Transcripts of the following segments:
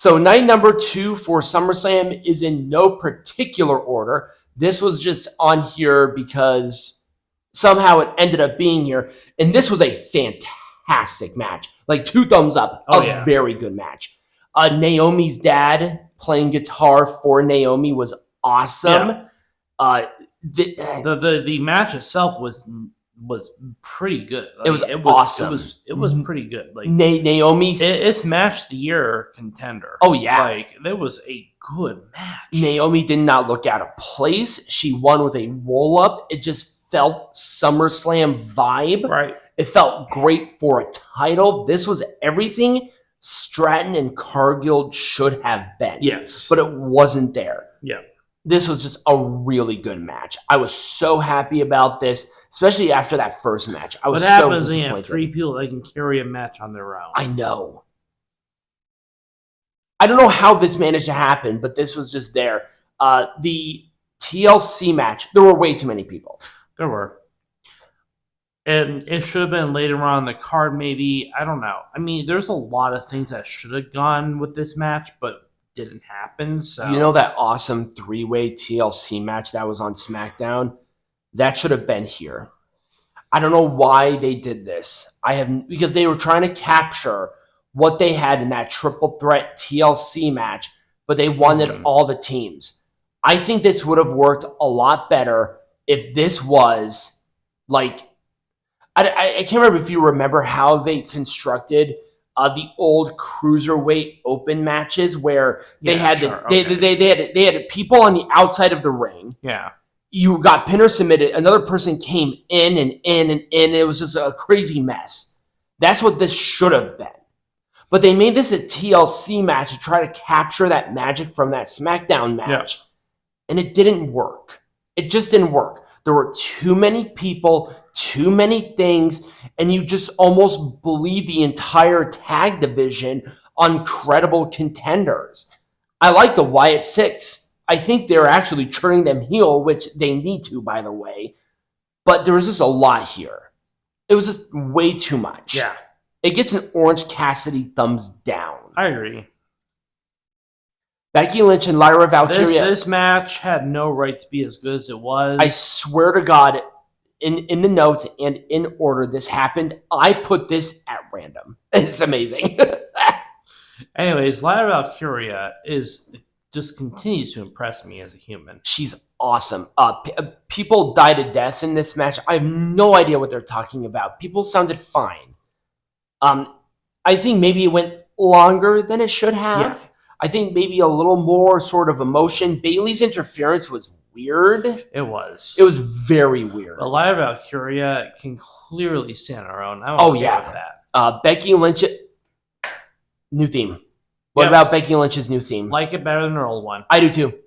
So night number 2 for SummerSlam is in no particular order. This was just on here because somehow it ended up being here. And this was a fantastic match. Like 2 thumbs up. Very good match. Naomi's dad playing guitar for Naomi was awesome. Yeah. The match itself was pretty good. Like, it was awesome. It was pretty good. Like Naomi, it's match of the year contender. Oh yeah, like it was a good match. Naomi did not look out of place. She won with a roll up. It just felt SummerSlam vibe. Right. It felt great for a title. This was everything Stratton and Cargill should have been. Yes, but it wasn't there. Yeah. This was just a really good match. I was so happy about this, especially after that first match. I was so disappointed. What happens when you have 3 people that can carry a match on their own? I know. I don't know how this managed to happen, but this was just there. The TLC match, there were way too many people. There were. And it should have been later on in the card, maybe. I don't know. I mean, there's a lot of things that should have gone with this match, but didn't happen. So you know that awesome 3-way TLC match that was on SmackDown? That should have been here. I don't know why they did this. Because they were trying to capture what they had in that triple threat TLC match, but they wanted all the teams. I think this would have worked a lot better if this was like I can't remember if you remember how they constructed the old cruiserweight open matches where they had they had people on the outside of the ring. Yeah. You got pin or submitted. Another person came in and in and in. It was just a crazy mess. That's what this should have been. But they made this a TLC match to try to capture that magic from that SmackDown match. Yeah. And it didn't work. It just didn't work. There were too many people, too many things, and you just almost bleed the entire tag division on credible contenders. I like the Wyatt 6. I think they're actually turning them heel, which they need to, by the way. But there was just a lot here. It was just way too much. Yeah. It gets an Orange Cassidy thumbs down. I agree. Becky Lynch and Lyra Valkyria. This match had no right to be as good as it was. I swear to God, in the notes and in order this happened, I put this at random. It's amazing. Anyways, Lyra Valkyria just continues to impress me as a human. She's awesome. People died a death in this match. I have no idea what they're talking about. People sounded fine. I think maybe it went longer than it should have. Yeah. I think maybe a little more sort of emotion. Bayley's interference was weird. It was. It was very weird. But Lyra Valkyria can clearly stand on her own. I'm okay with that. Becky Lynch, new theme. What about Becky Lynch's new theme? Like it better than her old one. I do too.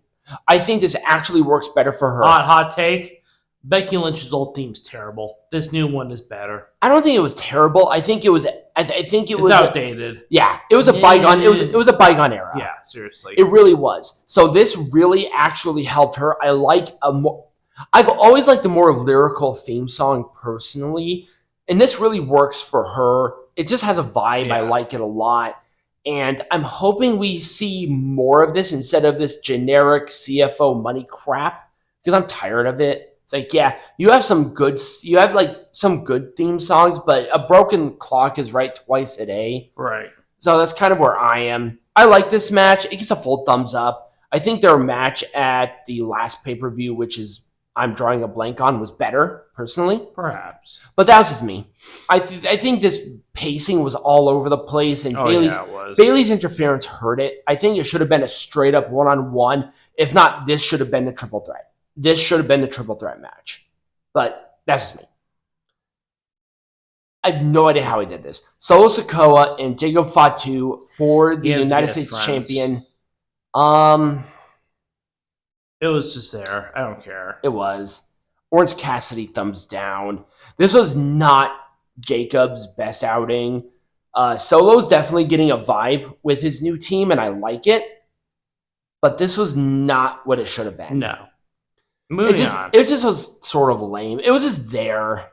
I think this actually works better for her. Hot take. Becky Lynch's old theme's terrible. This new one is better. I don't think it was terrible. I think it was. I think it was outdated. It was a bygone. It was a bygone era. Yeah, seriously, it really was. So this really actually helped her. I like a more. I've always liked the more lyrical theme song personally, and this really works for her. It just has a vibe. Yeah. I like it a lot, and I'm hoping we see more of this instead of this generic CFO money crap because I'm tired of it. It's like, yeah, you have some good theme songs, but a broken clock is right twice a day. Right. So that's kind of where I am. I like this match. It gets a full thumbs up. I think their match at the last pay-per-view, which is I'm drawing a blank on, was better, personally. Perhaps. But that was just me. I think this pacing was all over the place, and Bayley's interference hurt it. I think it should have been a straight-up one-on-one. If not, this should have been the triple threat. This should have been the triple threat match. But that's just me. I have no idea how he did this. Solo Sikoa and Jacob Fatu for the United States champion. It was just there. I don't care. It was. Orange Cassidy thumbs down. This was not Jacob's best outing. Solo's definitely getting a vibe with his new team, and I like it. But this was not what it should have been. No. Moving on. It just was sort of lame. It was just there.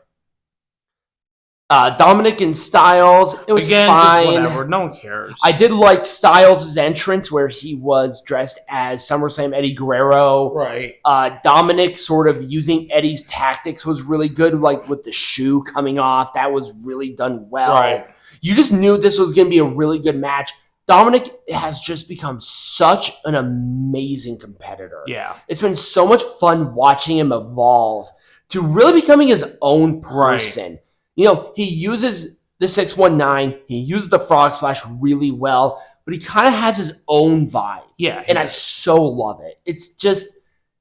Dominik and Styles, it was fine. Just whatever. No one cares. I did like Styles' entrance where he was dressed as SummerSlam Eddie Guerrero. Right. Dominik sort of using Eddie's tactics was really good, like with the shoe coming off. That was really done well. Right. You just knew this was going to be a really good match. Dominik has just become such an amazing competitor. Yeah. It's been so much fun watching him evolve to really becoming his own person. Right. You know, he uses the 619, he uses the frog splash really well, but he kind of has his own vibe. Yeah. And I so love it. It's just,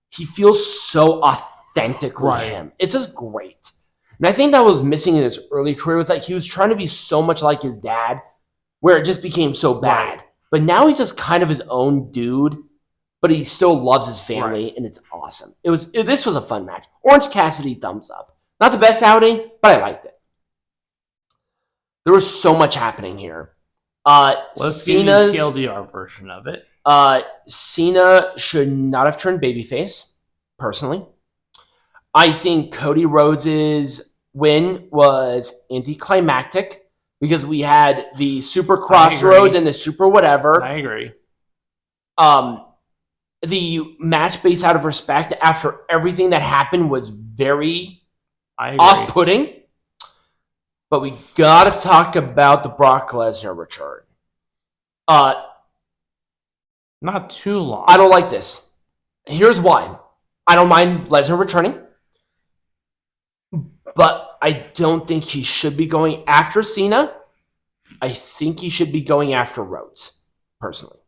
he feels so authentically him. It's just great. And I think that was missing in his early career was that he was trying to be so much like his dad, where it just became so bad. Right. But now he's just kind of his own dude, but he still loves his family, and it's awesome. This was a fun match. Orange Cassidy, thumbs up. Not the best outing, but I liked it. There was so much happening here. Let's get the TLDR version of it. Cena should not have turned babyface, personally. I think Cody Rhodes' win was anticlimactic because we had the Super Crossroads and the Super whatever. I agree. The match based out of respect after everything that happened was very off-putting. But we gotta talk about the Brock Lesnar return. Not too long. I don't like this. Here's why. I don't mind Lesnar returning. But I don't think he should be going after Cena. I think he should be going after Rhodes, personally.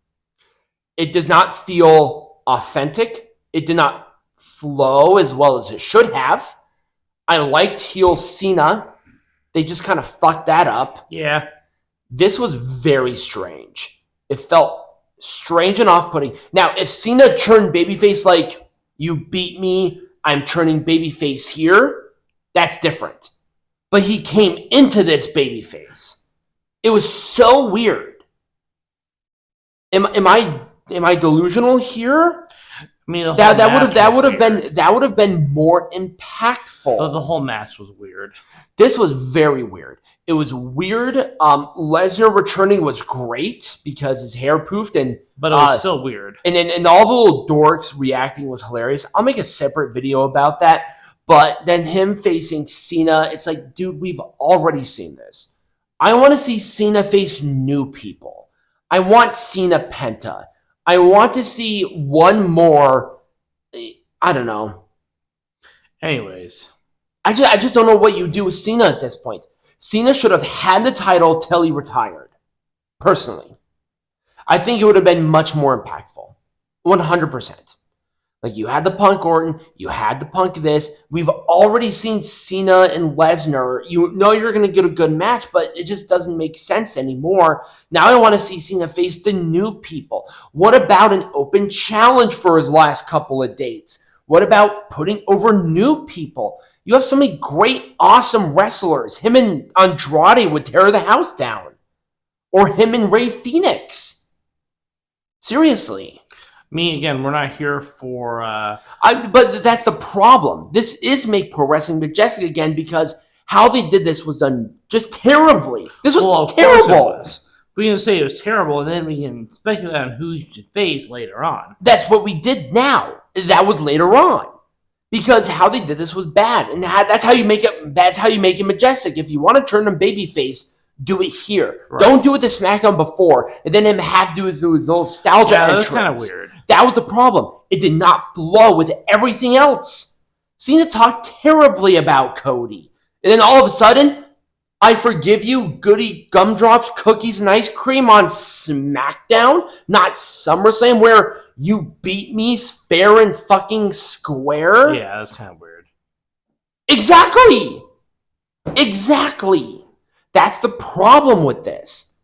It does not feel authentic. It did not flow as well as it should have. I liked heel Cena. They just kind of fucked that up. Yeah. This was very strange. It felt strange and off-putting. Now, if Cena turned babyface like, you beat me, I'm turning babyface here, that's different. But he came into this babyface. It was so weird. Am I delusional here? I mean, that would have been more impactful. The whole match was weird. This was very weird. It was weird. Lesnar returning was great because his hair poofed, but it was still weird. And all the little dorks reacting was hilarious. I'll make a separate video about that. But then him facing Cena, it's like, dude, we've already seen this. I want to see Cena face new people. I want Cena Penta. I want to see one more, I don't know. Anyways. I just don't know what you do with Cena at this point. Cena should have had the title till he retired. Personally. I think it would have been much more impactful. 100%. Like, you had the Punk Orton, you had the Punk this. We've already seen Cena and Lesnar. You know you're going to get a good match, but it just doesn't make sense anymore. Now I want to see Cena face the new people. What about an open challenge for his last couple of dates? What about putting over new people? You have so many great, awesome wrestlers. Him and Andrade would tear the house down. Or him and Rey Fenix. Seriously. Me, again, we're not here for... But that's the problem. This is Make Pro Wrestling Majestic again because how they did this was done just terribly. This was terrible. We can say it was terrible, and then we can speculate on who you should face later on. That's what we did now. That was later on. Because how they did this was bad. And that's how you make it majestic. If you want to turn them babyface, do it here. Right. Don't do it to SmackDown before, and then him have to do his little nostalgia entrance. That's kind of weird. That was the problem. It did not flow with everything else. Cena talked terribly about Cody. And then all of a sudden, I forgive you, goody gumdrops, cookies, and ice cream on SmackDown, not SummerSlam, where you beat me fair and fucking square. Yeah, that's kind of weird. Exactly. That's the problem with this.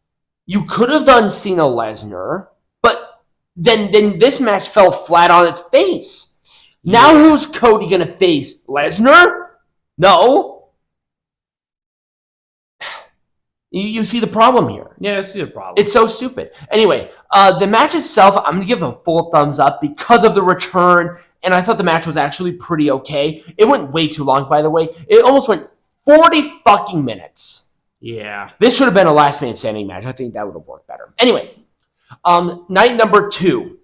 You could have done Cena Lesnar, but then this match fell flat on its face. Now who's Cody going to face? Lesnar? No. You see the problem here. Yeah, I see the problem. It's so stupid. Anyway, the match itself, I'm going to give a full thumbs up because of the return, and I thought the match was actually pretty okay. It went way too long, by the way. It almost went 40 fucking minutes. Yeah. This should have been a last man standing match. I think that would have worked better. Anyway, night number 2.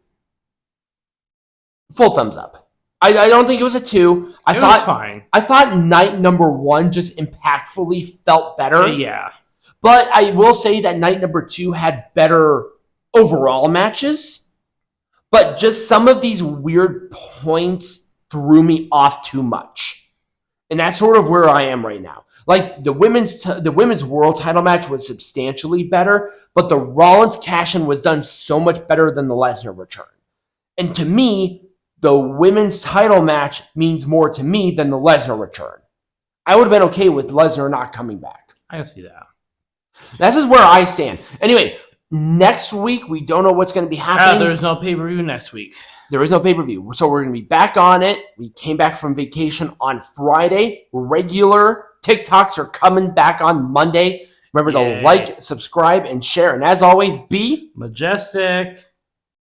Full thumbs up. I don't think it was a 2. It was fine. I thought night number 1 just impactfully felt better. Yeah. But I will say that night number 2 had better overall matches. But just some of these weird points threw me off too much. And that's sort of where I am right now. Like the women's world title match was substantially better, but the Rollins cash-in was done so much better than the Lesnar return. And to me, the women's title match means more to me than the Lesnar return. I would have been okay with Lesnar not coming back. I can see that. This is where I stand. Anyway, next week, we don't know what's going to be happening. There's no pay-per-view next week. There is no pay-per-view. So we're going to be back on it. We came back from vacation on Friday. Regular TikToks are coming back on Monday. Remember to like, subscribe, and share. And as always, be majestic.